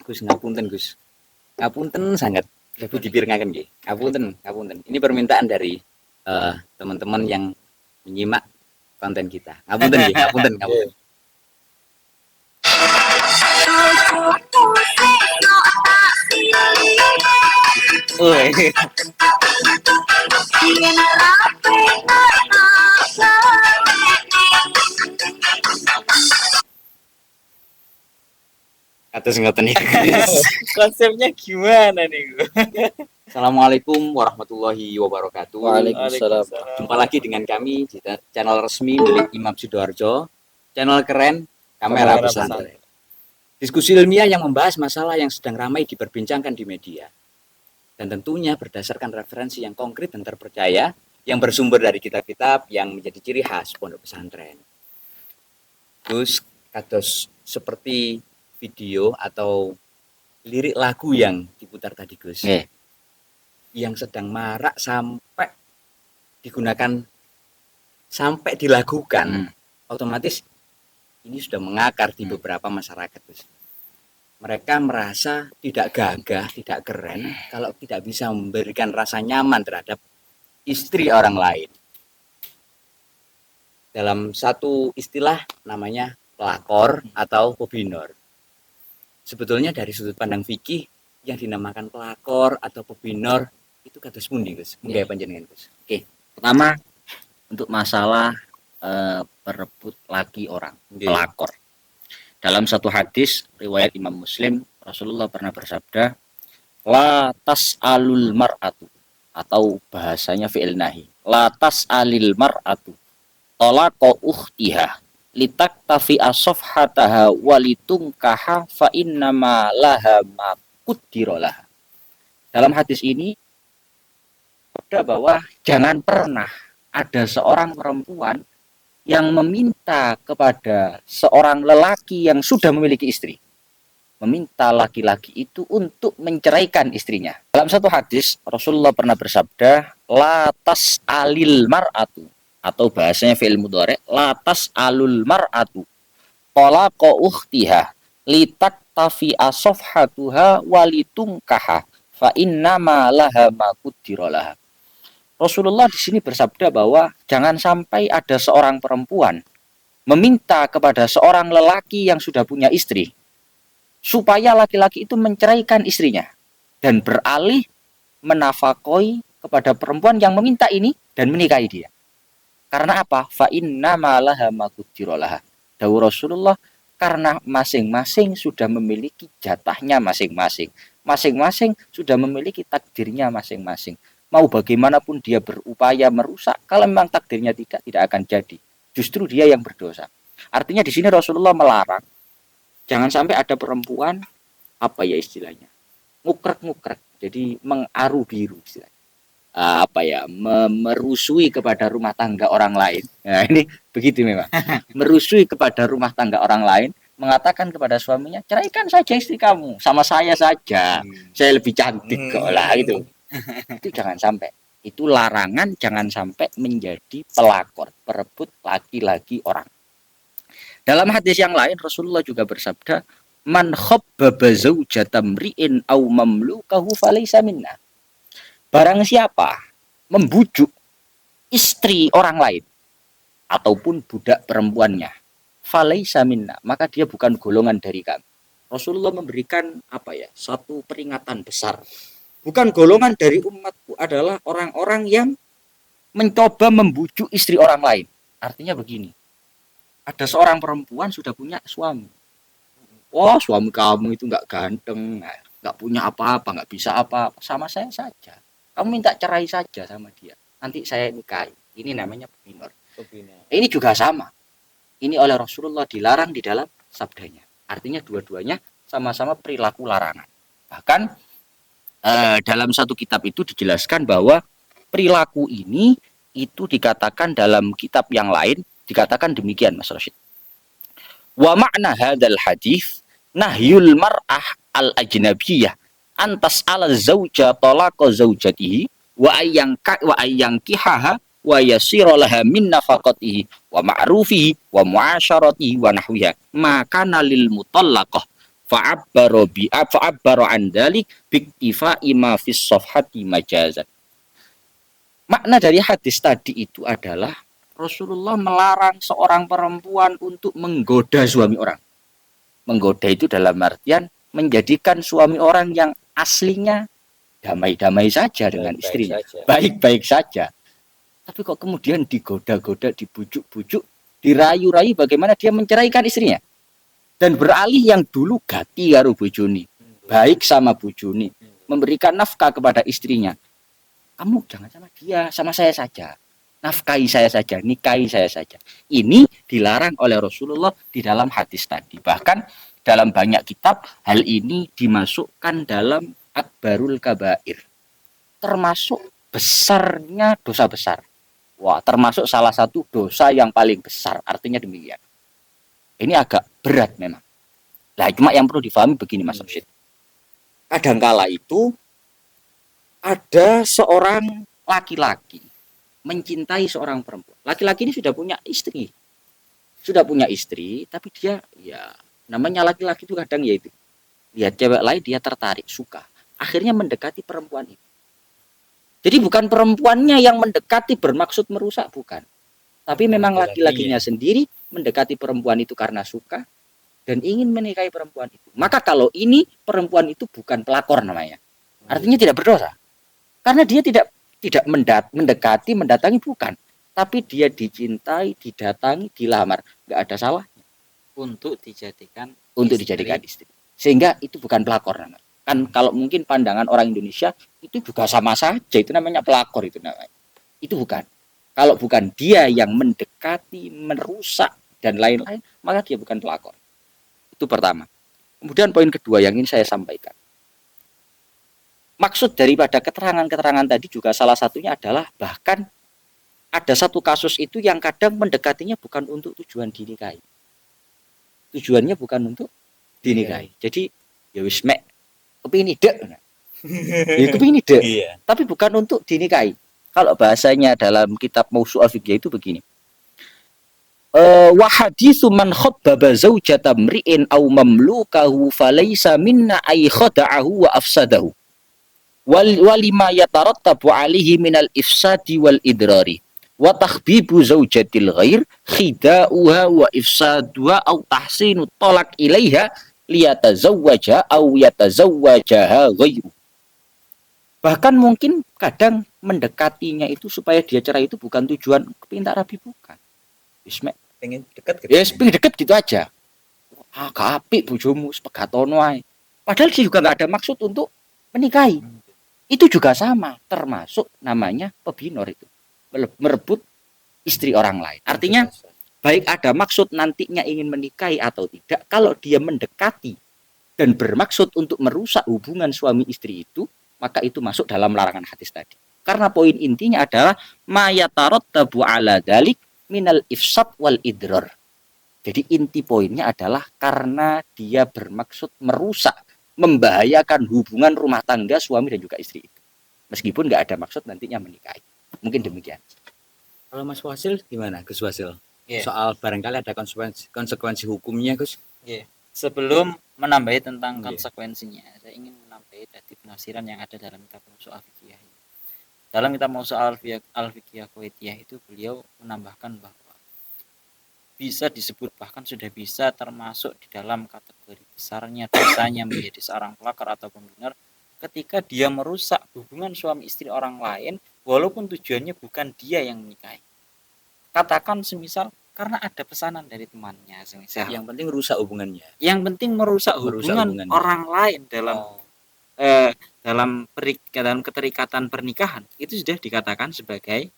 Gus, ngapunten Gus. Ngapunten sangat. Ibu dipirengaken nggih. Ngapunten. Ini permintaan dari teman-teman yang menyimak konten kita. Ngapunten nggih, ngapunten. Atas ngoten iki. Konsepnya gimana nih? Assalamualaikum warahmatullahi wabarakatuh. Waalaikumsalam. Jumpa lagi dengan kami di channel resmi milik Imam Sidoarjo. Channel keren, Kamera Pesantren. Diskusi ilmiah yang membahas masalah yang sedang ramai diperbincangkan di media. Dan tentunya berdasarkan referensi yang konkret dan terpercaya yang bersumber dari kitab-kitab yang menjadi ciri khas pondok pesantren. Terus kados seperti video atau lirik lagu yang diputar tadi Gus. Yang sedang marak sampai digunakan sampai dilakukan, otomatis ini sudah mengakar di beberapa masyarakat Gus. Mereka merasa tidak gagah, tidak keren kalau tidak bisa memberikan rasa nyaman terhadap istri orang lain. Dalam satu istilah namanya pelakor atau pebinor. Sebetulnya dari sudut pandang fikih yang dinamakan pelakor atau pebinor itu kados pundi Gus? Nggih panjenengan Gus. Oke. Pertama untuk masalah perebut laki orang, pelakor. Dalam satu hadis riwayat Imam Muslim, Rasulullah pernah bersabda, la tas'alul mar'atu, atau bahasanya fi'il nahi, la tas'alil mar'atu talaqa ukhtiha litaktafi asofhataha walitungkaha fa innama laha ma quddiralaha. Dalam hadis ini ada bahwa jangan pernah ada seorang perempuan yang meminta kepada seorang lelaki yang sudah memiliki istri, meminta laki-laki itu untuk menceraikan istrinya. Dalam satu hadis Rasulullah pernah bersabda, la tas'alil mar'atu, atau bahasanya fi'il mudhari', la tas'alul mar'atu talaqa ukhtiha litaktafi asofhatuha walitungkaha fa innama laha ma quddiralaha. Rasulullah di sini bersabda bahwa jangan sampai ada seorang perempuan meminta kepada seorang lelaki yang sudah punya istri supaya laki-laki itu menceraikan istrinya dan beralih menafakoi kepada perempuan yang meminta ini dan menikahi dia. Karena apa? Fa innama laha ma quddiralaha. Dawuh Rasulullah, karena masing-masing sudah memiliki jatahnya masing-masing. Masing-masing sudah memiliki takdirnya masing-masing. Mau bagaimanapun dia berupaya merusak, kalau memang takdirnya tidak akan jadi. Justru dia yang berdosa. Artinya di sini Rasulullah melarang jangan sampai ada perempuan istilahnya ngukrek-ngukrek, jadi mengaru biru istilahnya. Merusui kepada rumah tangga orang lain. Nah, ini begitu memang. Merusui kepada rumah tangga orang lain, mengatakan kepada suaminya, ceraikan saja istri kamu, sama saya saja. Saya lebih cantik kok lah gitu. Itu jangan sampai. Itu larangan, jangan sampai menjadi pelakor, perebut laki-laki orang. Dalam hadis yang lain Rasulullah juga bersabda, man khabbaba zaujata mri'in aw mamlukahu falaysa minna. Barang siapa membujuk istri orang lain ataupun budak perempuannya, falaysa minna, maka dia bukan golongan dari kami. Rasulullah memberikan satu peringatan besar. Bukan golongan dari umatku adalah orang-orang yang mencoba membujuk istri orang lain. Artinya begini, ada seorang perempuan sudah punya suami. Wah, suami kamu itu nggak ganteng, nggak punya apa-apa, nggak bisa apa-apa, sama saya saja. Kamu minta cerai saja sama dia, nanti saya nikahi. Ini namanya pebinor. Ini juga sama. Ini oleh Rasulullah dilarang di dalam sabdanya. Artinya dua-duanya sama-sama perilaku larangan. Bahkan dalam satu kitab itu dijelaskan bahwa perilaku ini itu dikatakan dalam kitab yang lain dikatakan demikian Mas Rashid. Wa ma'na hadzal hadis nahyul mar'ah al ajnabiyyah antas ala zauja talaqa zaujatihi wa ayyankihaha wa yasira laha min nafaqatihi wa ma'rufihi wa muasyaratihi wa nahwiha ma kana lil mutallaqah fa'abbaro an dzalik biktifa'i ma fis safhati majazan. Makna dari hadis tadi itu adalah Rasulullah melarang seorang perempuan untuk menggoda suami orang. Menggoda itu dalam artian menjadikan suami orang yang aslinya damai-damai saja dengan istrinya, baik-baik saja. Tapi kok kemudian digoda-goda, dibujuk-bujuk, dirayu-rayu bagaimana dia menceraikan istrinya. Dan beralih yang dulu gati karo bojone, baik sama bojone, memberikan nafkah kepada istrinya. Kamu jangan sama dia, sama saya saja. Nafkahi saya saja, nikahi saya saja. Ini dilarang oleh Rasulullah di dalam hadis tadi. Bahkan dalam banyak kitab hal ini dimasukkan dalam akbarul kabair. Termasuk besarnya dosa besar. Wah, termasuk salah satu dosa yang paling besar. Artinya demikian. Ini agak berat memang. Nah, cuma yang perlu difahami begini Mas Rashid. Kadangkala itu ada seorang laki-laki mencintai seorang perempuan. Laki-laki ini sudah punya istri. Sudah punya istri, tapi dia ya namanya laki-laki itu kadang ya itu. Lihat cewek lain dia tertarik, suka. Akhirnya mendekati perempuan itu. Jadi bukan perempuannya yang mendekati bermaksud merusak, bukan. Tapi memang laki-lakinya sendiri mendekati perempuan itu karena suka dan ingin menikahi perempuan itu. Maka kalau ini perempuan itu bukan pelakor namanya. Artinya tidak berdosa. Karena dia tidak mendekati, mendatangi bukan. Tapi dia dicintai, didatangi, dilamar. Enggak ada salahnya untuk dijadikan istri. Sehingga itu bukan pelakor namanya. Kan kalau mungkin pandangan orang Indonesia itu juga sama saja, itu namanya pelakor itu namanya. Itu bukan. Kalau bukan dia yang mendekati, merusak, dan lain-lain, maka dia bukan pelakor. Itu pertama. Kemudian poin kedua yang ingin saya sampaikan. Maksud daripada keterangan-keterangan tadi juga salah satunya adalah bahkan ada satu kasus itu yang kadang mendekatinya bukan untuk tujuan dinikahi. Tujuannya bukan untuk dinikahi. Jadi, ya wis mek, kepingin dek. Ya kepingin dek. Tapi bukan untuk dinikahi. Kalau bahasanya dalam kitab Mausu'ah Fiqhiyah itu begini. Wa haditsu man khabbaba zaujata mri'in aw mamlukahu falaysa minna ay khada'ahu wa afsadahu. Walima yatarattabu alaihi minal ifsadi wal idrari. Wa takhbibu zaujatil ghair khida'uha wa ifsaduha aw tahsinu talak ilaiha liyatazawwaja aw yatazawwajaha ghairu. Bahkan mungkin kadang mendekatinya itu supaya dia cerai itu bukan tujuan kepingin tak rabi, bukan. Pengen deket gitu. Yes, pengen deket gitu aja. Ah, gak apik bojomu sepegatono ae. Padahal dia juga nggak ada maksud untuk menikahi. Itu juga sama, termasuk namanya pebinor itu. Merebut istri orang lain. Artinya baik ada maksud nantinya ingin menikahi atau tidak, kalau dia mendekati dan bermaksud untuk merusak hubungan suami istri itu, maka itu masuk dalam larangan hadis tadi. Karena poin intinya adalah mayatarattabu ala dzalik minal ifsad wal idrar. Jadi inti poinnya adalah karena dia bermaksud merusak, membahayakan hubungan rumah tangga suami dan juga istri itu. Meskipun nggak ada maksud nantinya menikahi. Mungkin demikian. Kalau Mas Wasil gimana, Gus Wasil? Yeah. Soal barangkali ada konsekuensi hukumnya, Gus. Yeah. Sebelum menambahi tentang konsekuensinya, saya ingin menambahi dari penafsiran yang ada dalam kitab Mausu'ah Fiqhiyah. Dalam kitab Mausu'ah Al-Fiqhiyah Kuwaitiyah itu beliau menambahkan bahwa bisa disebut, bahkan sudah bisa termasuk di dalam kategori besarnya dosanya menjadi seorang pelakor atau pembenar ketika dia merusak hubungan suami istri orang lain walaupun tujuannya bukan dia yang menikahi. Katakan semisal karena ada pesanan dari temannya semisal. Yang penting rusak hubungannya. Yang penting merusak hubungan orang lain dalam dalam keterikatan pernikahan, itu sudah dikatakan sebagai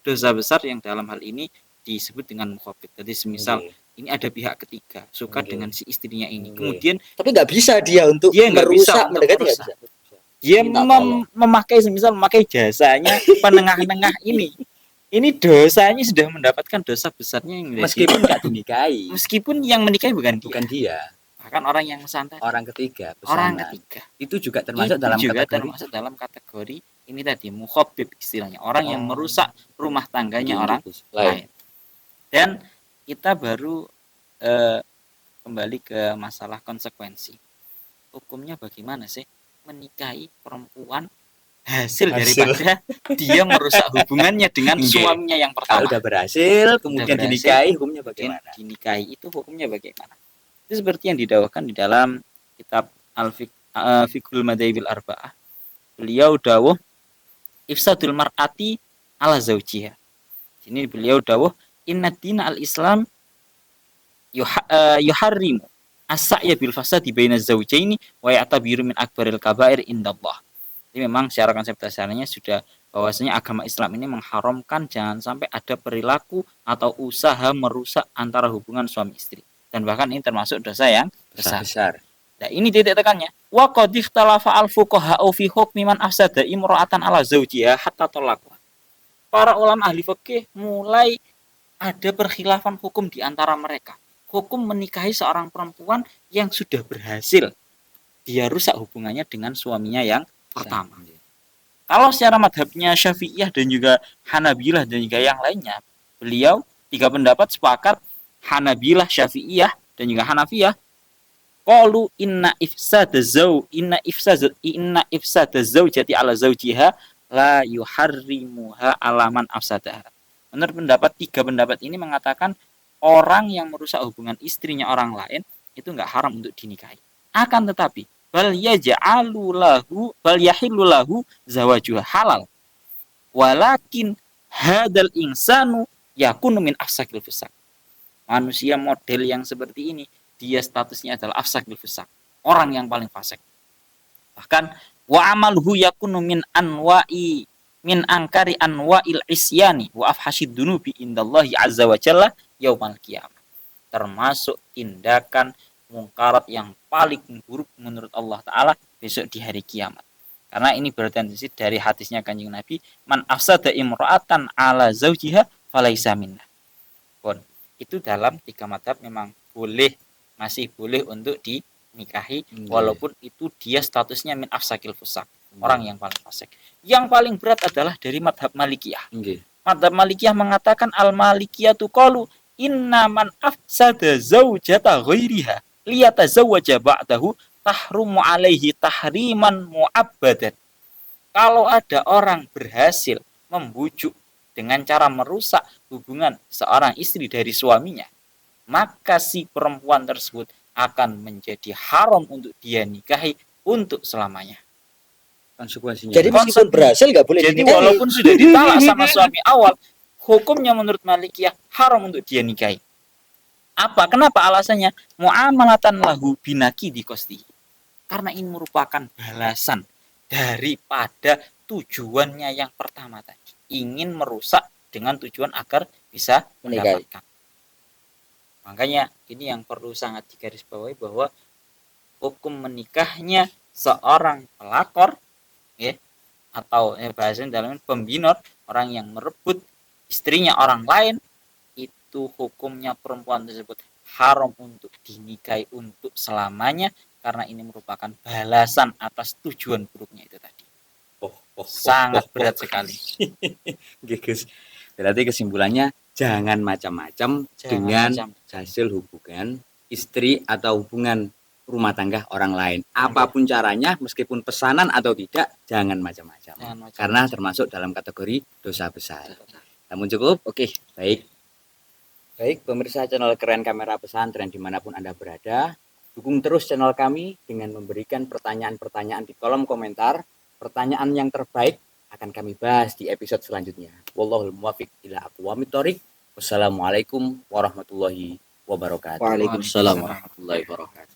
dosa besar yang dalam hal ini disebut dengan mukhabit. Jadi semisal ini ada pihak ketiga suka dengan si istrinya ini, kemudian tapi nggak bisa dia untuk merusak, mendekati nggak bisa. Dia memakai jasanya penengah-nengah ini. Ini dosanya sudah mendapatkan dosa besarnya yang meskipun nggak dinikahi. Meskipun yang menikahi bukan dia. Bahkan orang yang santai. Orang ketiga. Orang ketiga. Itu juga termasuk dalam kategori ini tadi mukhabib istilahnya. Orang yang merusak rumah tangganya orang lain. Dan kita baru kembali ke masalah konsekuensi. Hukumnya bagaimana sih menikahi perempuan hasil daripada dia merusak hubungannya dengan Nggih. suaminya yang Kalau pertama. udah berhasil kemudian berhasil, dinikahi hukumnya Kemudian bagaimana? dinikahi itu hukumnya bagaimana? Itu seperti yang didawahkan di dalam kitab Fiqhul Madzhabil Arba'ah. Beliau dawuh ifsadul mar'ati ala zaujiha. Ini beliau dawuh inna dina al-Islam yuharrimu as-sa'ya bil fasadi baina zaujaini wa ya'tabiru min akbaril kabair indallah. Jadi memang secara konsep dasarnya sudah bahwasanya agama Islam ini mengharamkan jangan sampai ada perilaku atau usaha merusak antara hubungan suami istri. Dan bahkan ini termasuk dosa yang besar. Nah, ini titik tekannya. Wa qad ikhtalafa al-fuqaha'u fi hukmi man afsada imra'atan ala zawjiha hatta talaqha. Para ulama ahli fikih mulai ada perkhilafan hukum di antara mereka. Hukum menikahi seorang perempuan yang sudah berhasil dia rusak hubungannya dengan suaminya yang pertama. Kalau secara madhabnya Syafi'iyah dan juga Hanabilah dan juga yang lainnya, beliau tiga pendapat sepakat, Hanabilah, Syafi'iyah dan juga Hanafiyah, qalu inna ifsada zaujati ala zaujiha la yuharrimuha alaman afsadaha. Menurut tiga pendapat ini mengatakan orang yang merusak hubungan istrinya orang lain itu enggak haram untuk dinikahi. Akan tetapi bal yahillu lahu zawajuha halal. Walakin hadal insanu yakunu min afsakil fusak. Manusia model yang seperti ini dia statusnya adalah afsakil fusak, orang yang paling fasik. Bahkan wa amaluhu yakunu min angkari anwa'il isyani wa afhasyid dunubi indallahi azza wa jalla yaumal qiyamah. Termasuk tindakan mungkarat yang paling buruk menurut Allah Ta'ala besok di hari kiamat. Karena ini bertendensi dari hadisnya Kanjeng Nabi, man afsada imra'atan ala zaujiha falaisa minna. Pun itu dalam tiga mazhab memang masih boleh untuk dinikahi walaupun itu dia statusnya min afsakil fusak, orang yang paling fasik. Yang paling berat adalah dari mazhab Malikiyah. Mazhab Malikiyah mengatakan al-Malikiyatu qalu inna man afsada zaujata ghairiha liyatazawwaja ba'dahu tahrumu alaihi tahriman mu'abbadan. Kalau ada orang berhasil membujuk dengan cara merusak hubungan seorang istri dari suaminya, maka si perempuan tersebut akan menjadi haram untuk dia nikahi untuk selamanya. Konsekuensinya. Jadi meskipun berhasil nggak boleh Jadi dinikahi. walaupun sudah ditalak sama suami awal, hukumnya menurut Malikiyah haram untuk dia nikahi. Apa? Kenapa alasannya? Mu'amalatan lahu binaki di kosti. Karena ini merupakan balasan daripada tujuannya yang pertama tadi. Ingin merusak dengan tujuan agar bisa mendapatkan. Makanya ini yang perlu sangat digarisbawahi bahwa hukum menikahnya seorang pelakor atau bahasanya dalam pembinor, orang yang merebut istrinya orang lain, itu hukumnya perempuan tersebut haram untuk dinikahi untuk selamanya karena ini merupakan balasan atas tujuan buruknya itu tadi. Sangat berat sekali. Berarti kesimpulannya jangan macam-macam dengan hasil hubungan istri atau hubungan rumah tangga orang lain. Apapun caranya, meskipun pesanan atau tidak, jangan macam-macam. Karena termasuk dalam kategori dosa besar. Namun cukup? Oke, baik. Baik, pemirsa channel Keren Kamera Pesantren dimanapun Anda berada, dukung terus channel kami dengan memberikan pertanyaan-pertanyaan di kolom komentar. Pertanyaan yang terbaik akan kami bahas di episode selanjutnya. Wallahul muwaffiq ila aqwamit thoriq. Wassalamualaikum warahmatullahi wabarakatuh. Waalaikumsalam warahmatullahi wabarakatuh.